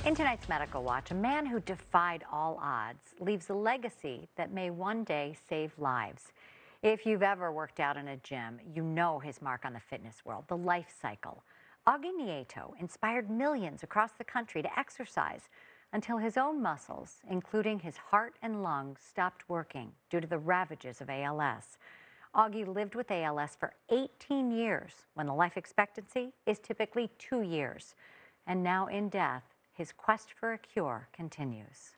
In tonight's Medical Watch, a man who defied all odds leaves a legacy that may one day save lives. If you've ever worked out in a gym, you know his mark on the fitness world, the life cycle. Augie inspired millions across the country to exercise until his own muscles, including his heart and lungs, stopped working due to the ravages of ALS. Augie lived with ALS for 18 years, when the life expectancy is typically 2 years. And now in death, his quest for a cure continues.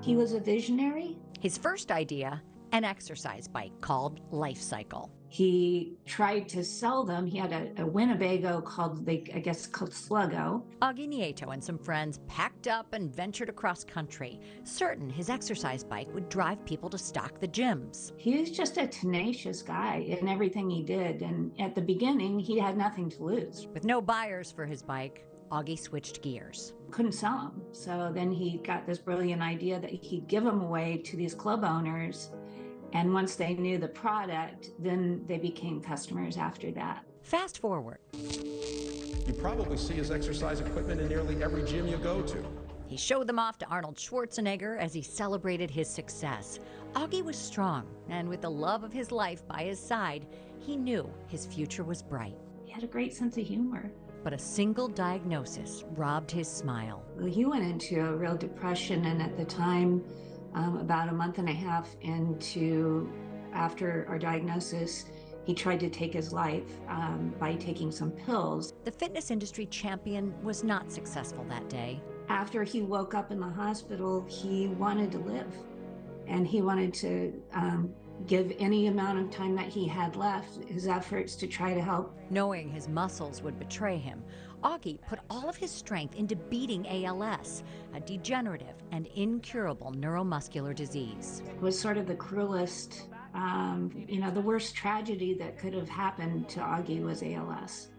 He was a visionary. His first idea, an exercise bike called Life Cycle. He tried to sell them. He had a Winnebago called Sluggo. Augie Nieto and some friends packed up and ventured across country, certain his exercise bike would drive people to stock the gyms. He was just a tenacious guy in everything he did. And at the beginning, he had nothing to lose. With no buyers for his bike, Augie switched gears. Couldn't sell them. So then he got this brilliant idea that he'd give them away to these club owners. And once they knew the product, then they became customers after that. Fast forward. You probably see his exercise equipment in nearly every gym you go to. He showed them off to Arnold Schwarzenegger as he celebrated his success. Augie was strong, and with the love of his life by his side, he knew his future was bright. He had a great sense of humor. But a single diagnosis robbed his smile. He went into a real depression, and at the time, about a month and a half after our diagnosis, he tried to take his life by taking some pills. The fitness industry champion was not successful that day. After he woke up in the hospital, he wanted to live, and he wanted to give any amount of time that he had left, his efforts to try to help. Knowing his muscles would betray him, Augie put all of his strength into beating ALS, a degenerative and incurable neuromuscular disease. It was sort of the cruelest, the worst tragedy that could have happened to Augie was ALS.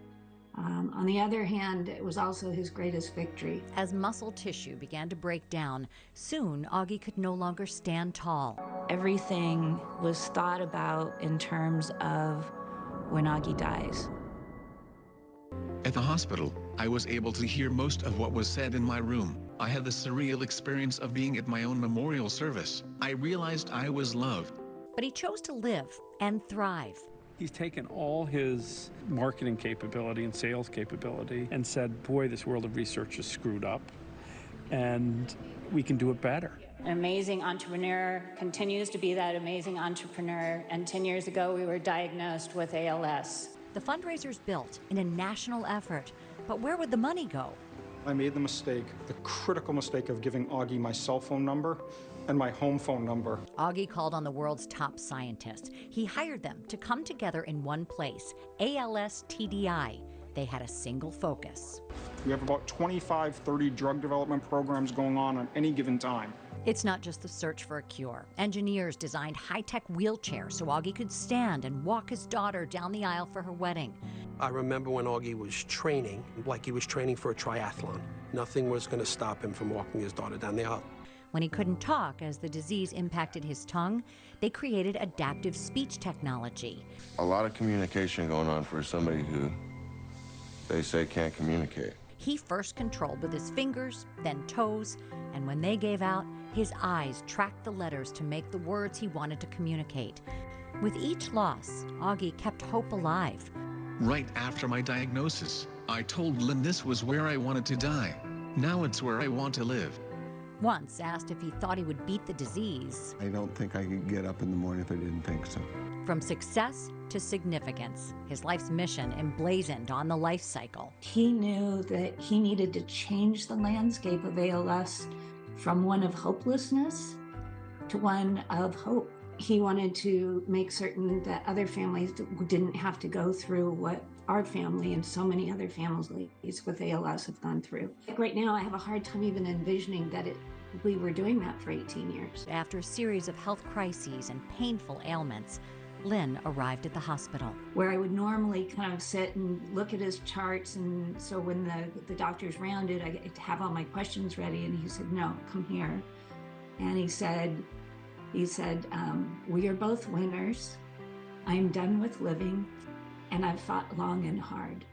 On the other hand, it was also his greatest victory. As muscle tissue began to break down, soon Augie could no longer stand tall. Everything was thought about in terms of when Augie dies. At the hospital, I was able to hear most of what was said in my room. I had the surreal experience of being at my own memorial service. I realized I was loved. But he chose to live and thrive. He's taken all his marketing capability and sales capability and said, boy, this world of research is screwed up, and we can do it better. An amazing entrepreneur continues to be that amazing entrepreneur, and 10 years ago we were diagnosed with ALS. The fundraiser's built in a national effort, but where would the money go? I made the mistake, the critical mistake of giving Augie my cell phone number and my home phone number. Augie called on the world's top scientists. He hired them to come together in one place, ALS TDI. They had a single focus. We have about 25, 30 drug development programs going on any given time. It's not just the search for a cure. Engineers designed high-tech wheelchairs so Augie could stand and walk his daughter down the aisle for her wedding. I remember when Augie was training, like he was training for a triathlon. Nothing was going to stop him from walking his daughter down the aisle. When he couldn't talk as the disease impacted his tongue, they created adaptive speech technology. A lot of communication going on for somebody who they say can't communicate. He first controlled with his fingers, then toes, and when they gave out, his eyes tracked the letters to make the words he wanted to communicate. With each loss, Augie kept hope alive. Right after my diagnosis, I told Lynn this was where I wanted to die. Now it's where I want to live. Once asked if he thought he would beat the disease. I don't think I could get up in the morning if I didn't think so. From success to significance, his life's mission emblazoned on the life cycle. He knew that he needed to change the landscape of ALS from one of hopelessness to one of hope. He wanted to make certain that other families didn't have to go through what our family and so many other families with ALS have gone through. Right now, I have a hard time even envisioning that we were doing that for 18 years. After a series of health crises and painful ailments, Lynn arrived at the hospital. Where I would normally kind of sit and look at his charts, and so when the doctors rounded, I'd have all my questions ready, and he said, no, come here. And he said, we are both winners. I'm done with living, and I've fought long and hard.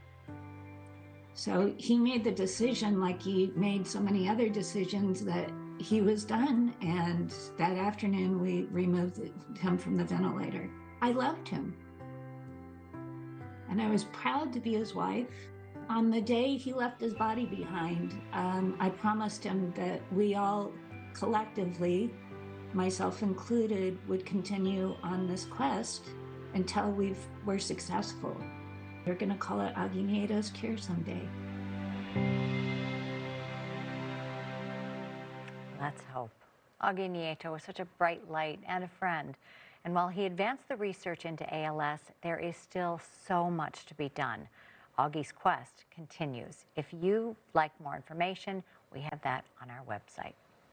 So he made the decision, like he made so many other decisions, that he was done. And that afternoon, we removed him from the ventilator. I loved him. And I was proud to be his wife. On the day he left his body behind, I promised him that we all collectively, myself included, would continue on this quest until we're successful. They're going to call it Augie Nieto's Cure someday. Let's hope. Augie Nieto was such a bright light and a friend. And while he advanced the research into ALS, there is still so much to be done. Augie's quest continues. If you'd like more information, we have that on our website.